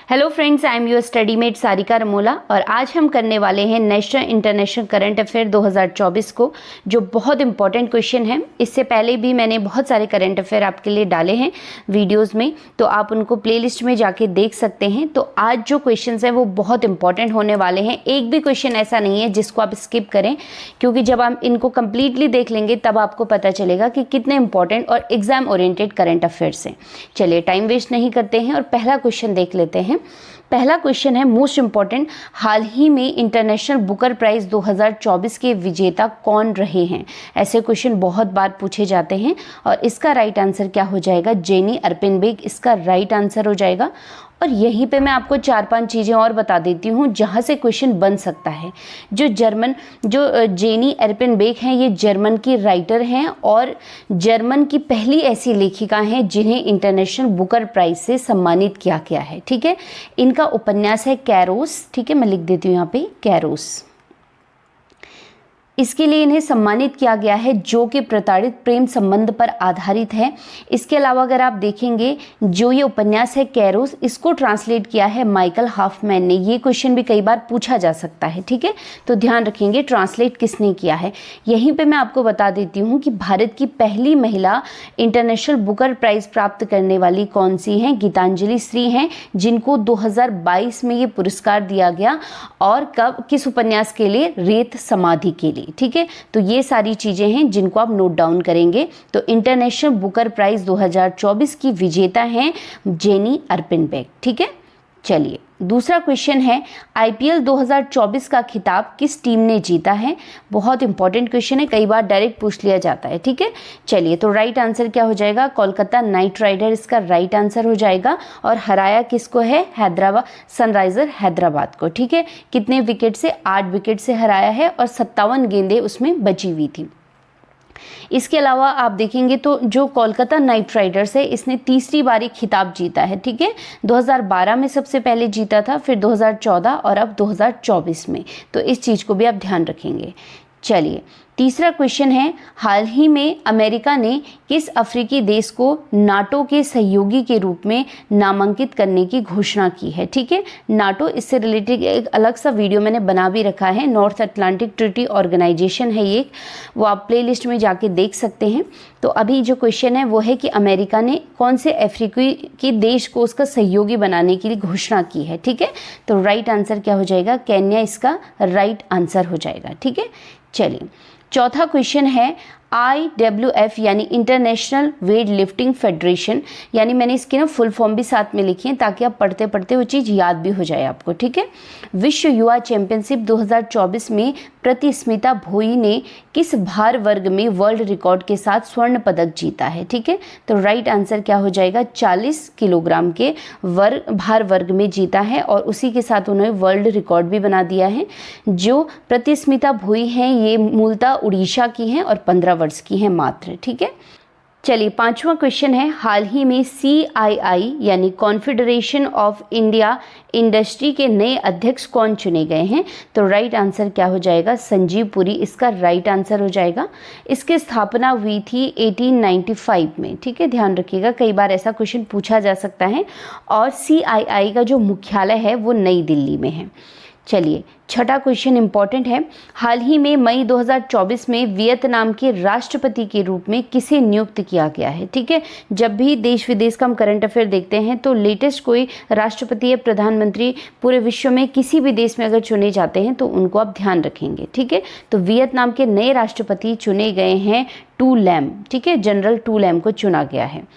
Hello friends, I am your study mate Sarika Ramola और आज हम करने वाले हैं नेशनल इंटरनेशनल करंट अफेयर 2024 को, जो बहुत इंपॉर्टेंट क्वेश्चन है। इससे पहले भी मैंने बहुत सारे करंट अफेयर आपके लिए डाले हैं वीडियोस में, तो आप उनको प्लेलिस्ट में जाके देख सकते हैं। तो आज जो क्वेश्चंस हैं वो बहुत इंपॉर्टेंट होने वाले हैं। एक भी क्वेश्चन ऐसा नहीं है जिसको आप स्किप करें, क्योंकि जब आप इनको कंप्लीटली देख लेंगे तब आपको पता चलेगा कि कितने इंपॉर्टेंट और एग्जाम ओरिएंटेड करंट अफेयर्स हैं। चलिए टाइम वेस्ट नहीं करते हैं और पहला क्वेश्चन देख लेते हैं। पहला क्वेश्चन है मोस्ट इंपॉर्टेंट, हाल ही में इंटरनेशनल बुकर प्राइज 2024 के विजेता कौन रहे हैं? ऐसे क्वेश्चन बहुत बार पूछे जाते हैं और इसका राइट आंसर क्या हो जाएगा? जेनी अर्पिनबेक इसका राइट आंसर हो जाएगा। और यहीं पे मैं आपको 4-5 चीज़ें और बता देती हूँ जहाँ से क्वेश्चन बन सकता है। जो जेनी अर्पिनबेक हैं, ये जर्मन की राइटर हैं और जर्मन की पहली ऐसी लेखिका हैं जिन्हें इंटरनेशनल बुकर प्राइज से सम्मानित किया गया है। ठीक है, इनका उपन्यास है कैरोस। ठीक है, मैं लिख देती हूँ यहाँ पे कैरोस। इसके लिए इन्हें सम्मानित किया गया है जो कि प्रताड़ित प्रेम संबंध पर आधारित है। इसके अलावा अगर आप देखेंगे, जो ये उपन्यास है कैरोस, इसको ट्रांसलेट किया है माइकल हाफमैन ने। ये क्वेश्चन भी कई बार पूछा जा सकता है। ठीक है, तो ध्यान रखेंगे ट्रांसलेट किसने किया है। यहीं पे मैं आपको बता देती हूँ कि भारत की पहली महिला इंटरनेशनल बुकर प्राइज प्राप्त करने वाली कौन सी हैं? गीतांजलि श्री हैं, जिनको 2022 में ये पुरस्कार दिया गया। और कब, किस उपन्यास के लिए? रेत समाधि के लिए। ठीक है, तो ये सारी चीजें हैं जिनको आप नोट डाउन करेंगे। तो इंटरनेशनल बुकर प्राइज 2024 की विजेता हैं जेनी अर्पिनबेक। ठीक है, चलिए दूसरा क्वेश्चन है, आईपीएल 2024 का खिताब किस टीम ने जीता है? बहुत इंपॉर्टेंट क्वेश्चन है, कई बार डायरेक्ट पूछ लिया जाता है। ठीक है, चलिए तो राइट आंसर क्या हो जाएगा? कोलकाता नाइट राइडर इसका राइट आंसर हो जाएगा। और हराया किसको है? हैदराबाद सनराइजर हैदराबाद को। ठीक है, कितने विकेट से? 8 विकेट से हराया है और 57 गेंदें उसमें बची हुई थी। इसके अलावा आप देखेंगे तो जो कोलकाता नाइट राइडर्स है, इसने तीसरी बार खिताब जीता है। ठीक है, 2012 में सबसे पहले जीता था, फिर 2014 और अब 2024 में। तो इस चीज़ को भी आप ध्यान रखेंगे। चलिए तीसरा क्वेश्चन है, हाल ही में अमेरिका ने किस अफ्रीकी देश को नाटो के सहयोगी के रूप में नामांकित करने की घोषणा की है? ठीक है, नाटो, इससे रिलेटेड एक अलग सा वीडियो मैंने बना भी रखा है। नॉर्थ अटलांटिक ट्रीटी ऑर्गेनाइजेशन है ये, वो आप प्लेलिस्ट में जाके देख सकते हैं। तो अभी जो क्वेश्चन है वो है कि अमेरिका ने कौन से अफ्रीकी के देश को उसका सहयोगी बनाने के लिए घोषणा की है? ठीक है, तो राइट आंसर क्या हो जाएगा? केन्या इसका राइट आंसर हो जाएगा। ठीक है, चलिए चौथा क्वेश्चन है, IWF यानी इंटरनेशनल वेट लिफ्टिंग फेडरेशन, यानी मैंने इसके ना फुल फॉर्म भी साथ में लिखी है ताकि आप पढ़ते पढ़ते वो चीज़ याद भी हो जाए आपको। ठीक है, विश्व युवा चैंपियनशिप 2024 में प्रतिस्मिता भोई ने किस भार वर्ग में वर्ल्ड रिकॉर्ड के साथ स्वर्ण पदक जीता है? ठीक है, तो राइट आंसर क्या हो जाएगा? 40 किलोग्राम के भार वर्ग में जीता है और उसी के साथ उन्होंने वर्ल्ड रिकॉर्ड भी बना दिया है। जो प्रतिस्मिता भोई हैं, ये मूलतः उड़ीसा की हैं और 15 वर्ष की हैं मात्र। ठीक है, चलिए पांचवा क्वेश्चन है, हाल ही में CII यानी कॉन्फेडरेशन ऑफ इंडिया इंडस्ट्री के नए अध्यक्ष कौन चुने गए हैं? तो राइट आंसर क्या हो जाएगा? संजीव पुरी इसका राइट आंसर हो जाएगा। इसकी स्थापना हुई थी 1895 में। ठीक है, ध्यान रखिएगा, कई बार ऐसा क्वेश्चन पूछा जा सकता है। और CII का जो मुख्यालय है वो नई दिल्ली में है। चलिए छठा क्वेश्चन इंपॉर्टेंट है, हाल ही में मई 2024 में वियतनाम के राष्ट्रपति के रूप में किसे नियुक्त किया गया है? ठीक है, जब भी देश विदेश का हम करंट अफेयर देखते हैं तो लेटेस्ट कोई राष्ट्रपति या प्रधानमंत्री पूरे विश्व में किसी भी देश में अगर चुने जाते हैं तो उनको आप ध्यान रखेंगे। ठीक है, तो वियतनाम के नए राष्ट्रपति चुने गए हैं टू लैम। ठीक है, जनरल टू लैम को चुना गया है।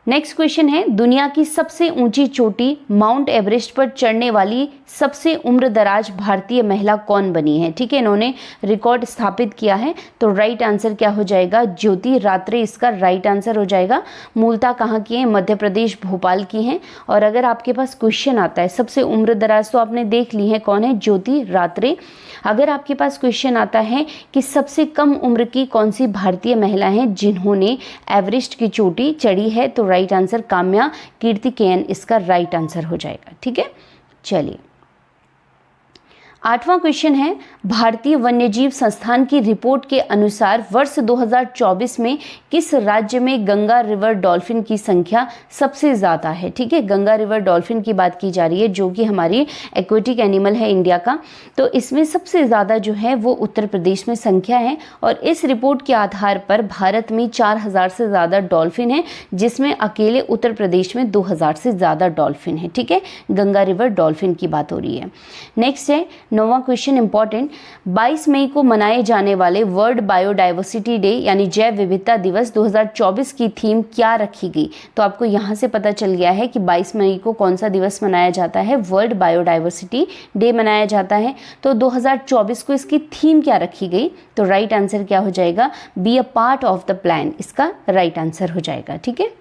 नेक्स्ट क्वेश्चन है, दुनिया की सबसे ऊंची चोटी माउंट एवरेस्ट पर चढ़ने वाली सबसे उम्रदराज भारतीय महिला कौन बनी है? ठीक है, इन्होंने रिकॉर्ड स्थापित किया है। तो राइट आंसर क्या हो जाएगा? ज्योति रात्रे इसका राइट आंसर हो जाएगा। मूलतः कहाँ की हैं? मध्य प्रदेश भोपाल की हैं। और अगर आपके पास क्वेश्चन आता है सबसे उम्रदराज, तो आपने देख ली है कौन है? ज्योति रात्रे। अगर आपके पास क्वेश्चन आता है कि सबसे कम उम्र की कौन सी भारतीय महिला हैं जिन्होंने एवरेस्ट की चोटी चढ़ी है, तो राइट आंसर काम्या कीर्तिकेयन इसका राइट आंसर हो जाएगा। ठीक है, चलिए 8वां क्वेश्चन है, भारतीय वन्यजीव संस्थान की रिपोर्ट के अनुसार वर्ष 2024 में किस राज्य में गंगा रिवर डॉल्फिन की संख्या सबसे ज़्यादा है। ठीक है, गंगा रिवर डॉल्फिन की बात की जा रही है जो कि हमारी एक्वेटिक एनिमल है इंडिया का। तो इसमें सबसे ज़्यादा जो है वो उत्तर प्रदेश में संख्या है और इस रिपोर्ट के आधार पर भारत में 4000 से ज़्यादा डॉल्फिन है, जिसमें अकेले उत्तर प्रदेश में 2000 से ज़्यादा डॉल्फिन है। ठीक है, गंगा रिवर डॉल्फिन की बात हो रही है। नेक्स्ट है 9वां क्वेश्चन इंपॉर्टेंट, 22 मई को मनाए जाने वाले वर्ल्ड बायोडाइवर्सिटी डे यानी जैव विविधता दिवस 2024 की थीम क्या रखी गई। तो आपको यहाँ से पता चल गया है कि 22 मई को कौन सा दिवस मनाया जाता है, वर्ल्ड बायोडाइवर्सिटी डे मनाया जाता है। तो 2024 को इसकी थीम क्या रखी गई, तो राइट आंसर क्या हो जाएगा, be a part of the plan, इसका राइट आंसर हो जाएगा। ठीक है,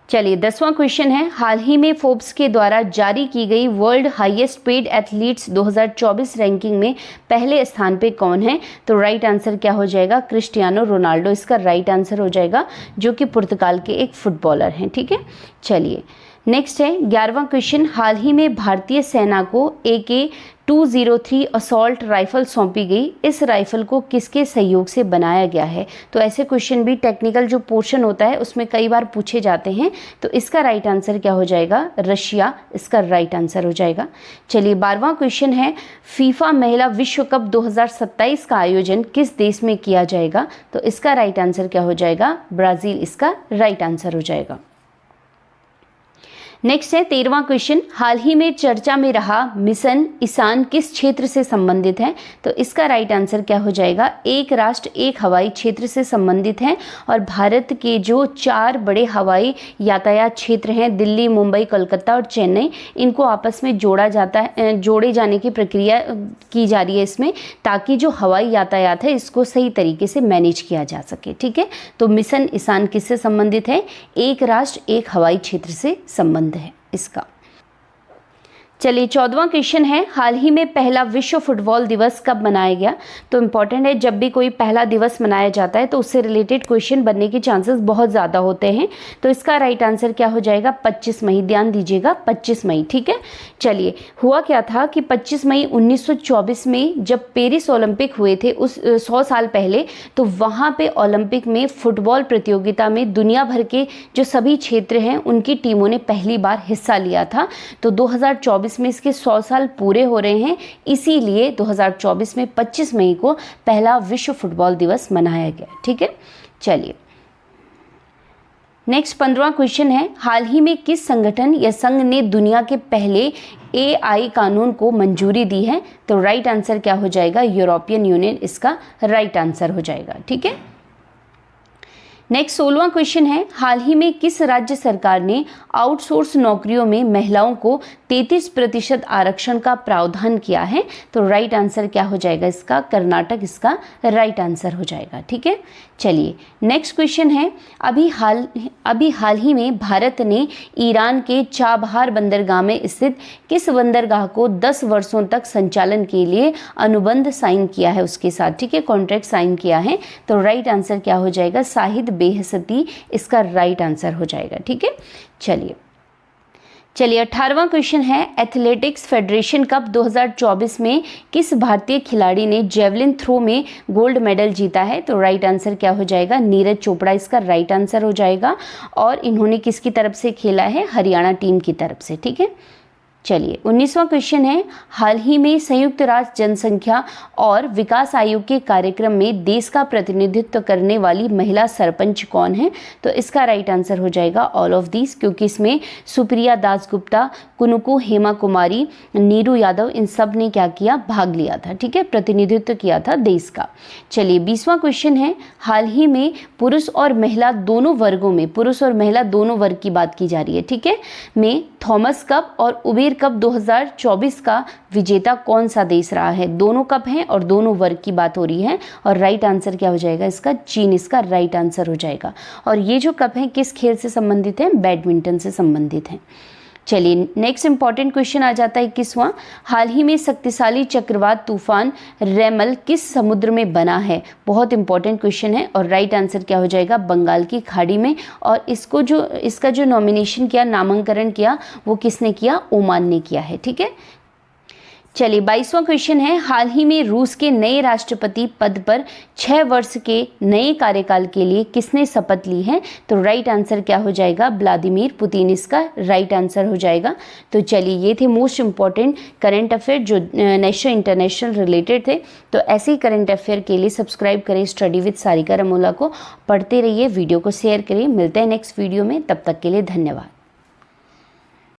चलिए 10वां क्वेश्चन है, हाल ही में फोर्ब्स के द्वारा जारी की गई world highest paid athletes 2024 ranking में पहले स्थान पे कौन है। तो राइट आंसर क्या हो जाएगा, क्रिस्टियानो रोनाल्डो इसका राइट आंसर हो जाएगा, जो कि पुर्तगाल के एक फुटबॉलर हैं। ठीक है, चलिए नेक्स्ट है 11वां क्वेश्चन, हाल ही में भारतीय सेना को AK-203 असॉल्ट राइफल सौंपी गई, इस राइफल को किसके सहयोग से बनाया गया है। तो ऐसे क्वेश्चन भी टेक्निकल जो पोर्शन होता है उसमें कई बार पूछे जाते हैं। तो इसका राइट आंसर क्या हो जाएगा, रशिया इसका राइट आंसर हो जाएगा। चलिए 12वां क्वेश्चन है, फीफा महिला विश्व कप 2027 का आयोजन किस देश में किया जाएगा। तो इसका राइट आंसर क्या हो जाएगा, ब्राज़ील इसका राइट आंसर हो जाएगा। नेक्स्ट है 13वां क्वेश्चन, हाल ही में चर्चा में रहा मिशन ईशान किस क्षेत्र से संबंधित है। तो इसका राइट आंसर क्या हो जाएगा, एक राष्ट्र एक हवाई क्षेत्र से संबंधित है और भारत के जो 4 बड़े हवाई यातायात क्षेत्र हैं, दिल्ली, मुंबई, कोलकाता और चेन्नई, इनको आपस में जोड़ा जाता है, जोड़े जाने की प्रक्रिया की जा रही है इसमें, ताकि जो हवाई यातायात है इसको सही तरीके से मैनेज किया जा सके। ठीक है, तो मिशन ईशान किससे संबंधित है, एक राष्ट्र एक हवाई क्षेत्र से संबंधित है इसका। चलिए 14वां क्वेश्चन है, हाल ही में पहला विश्व फुटबॉल दिवस कब मनाया गया। तो इम्पॉर्टेंट है, जब भी कोई पहला दिवस मनाया जाता है तो उससे रिलेटेड क्वेश्चन बनने के चांसेस बहुत ज़्यादा होते हैं। तो इसका राइट आंसर क्या हो जाएगा, 25 मई, ध्यान दीजिएगा 25 मई। ठीक है, चलिए हुआ क्या था कि 25 मई 1924 में जब पेरिस ओलंपिक हुए थे, उस 100 साल पहले, तो वहाँ पे ओलंपिक में फुटबॉल प्रतियोगिता में दुनिया भर के जो सभी क्षेत्र हैं उनकी टीमों ने पहली बार हिस्सा लिया था। तो 2024 में इसके 100 साल पूरे हो रहे हैं, इसीलिए 2024 में 25 मई को पहला विश्व फुटबॉल दिवस मनाया गया। ठीक है, चलिए नेक्स्ट 15वां क्वेश्चन है, हाल ही में किस संगठन या संघ ने दुनिया के पहले AI कानून को मंजूरी दी है। तो राइट आंसर क्या हो जाएगा, यूरोपियन यूनियन इसका राइट आंसर हो जाएगा। ठीक है, नेक्स्ट 16वां क्वेश्चन है, हाल ही में किस राज्य सरकार ने आउटसोर्स नौकरियों में महिलाओं को 33% आरक्षण का प्रावधान किया है। तो राइट आंसर क्या हो जाएगा इसका, कर्नाटक इसका राइट आंसर हो जाएगा। ठीक है, चलिए नेक्स्ट क्वेश्चन है, अभी हाल ही में भारत ने ईरान के चाबहार बंदरगाह में स्थित किस बंदरगाह को 10 वर्षों तक संचालन के लिए अनुबंध साइन किया है उसके साथ। ठीक है, कॉन्ट्रैक्ट साइन किया है। तो राइट आंसर क्या हो जाएगा, शाहिद बेहसती इसका राइट आंसर हो जाएगा। ठीक है, चलिए 18वां क्वेश्चन है, एथलेटिक्स फेडरेशन कप 2024 में किस भारतीय खिलाड़ी ने जेवलिन थ्रो में गोल्ड मेडल जीता है। तो राइट आंसर क्या हो जाएगा, नीरज चोपड़ा इसका राइट आंसर हो जाएगा। और इन्होंने किसकी तरफ से खेला है, हरियाणा टीम की तरफ से। ठीक है, चलिए 19वां क्वेश्चन है, हाल ही में संयुक्त राष्ट्र जनसंख्या और विकास आयोग के कार्यक्रम में देश का प्रतिनिधित्व करने वाली महिला सरपंच कौन है। तो इसका राइट आंसर हो जाएगा ऑल ऑफ दीज, क्योंकि इसमें सुप्रिया दासगुप्ता, कुनुकू, हेमा कुमारी, नीरू यादव, इन सब ने क्या किया, भाग लिया था। ठीक है, प्रतिनिधित्व किया था देश का। चलिए 20वां क्वेश्चन है, हाल ही में पुरुष और महिला दोनों वर्गों में, पुरुष और महिला दोनों वर्ग की बात की जा रही है, ठीक है, में थॉमस कप और उबेर कप 2024 का विजेता कौन सा देश रहा है। दोनों कप हैं और दोनों वर्ग की बात हो रही है। और राइट आंसर क्या हो जाएगा इसका, चीन इसका राइट आंसर हो जाएगा। और ये जो कप हैं किस खेल से संबंधित हैं, बैडमिंटन से संबंधित हैं। चलिए नेक्स्ट इंपॉर्टेंट क्वेश्चन आ जाता है 21वां, हाल ही में शक्तिशाली चक्रवात तूफान रेमल किस समुद्र में बना है। बहुत इंपॉर्टेंट क्वेश्चन है और राइट आंसर क्या हो जाएगा, बंगाल की खाड़ी में। और इसका जो नॉमिनेशन किया, नामांकन किया, वो किसने किया, ओमान ने किया है। ठीक है, चलिए 22वां क्वेश्चन है, हाल ही में रूस के नए राष्ट्रपति पद पर 6 वर्ष के नए कार्यकाल के लिए किसने शपथ ली है? तो राइट आंसर क्या हो जाएगा? व्लादिमीर पुतिन इसका राइट आंसर हो जाएगा। तो चलिए ये थे मोस्ट इंपॉर्टेंट करंट अफेयर जो नेशनल इंटरनेशनल रिलेटेड थे। तो ऐसे ही करंट अफेयर के लिए सब्सक्राइब करें स्टडी विद सारिका रमोला को, पढ़ते रहिए, वीडियो को शेयर करिए। मिलते हैं नेक्स्ट वीडियो में, तब तक के लिए धन्यवाद।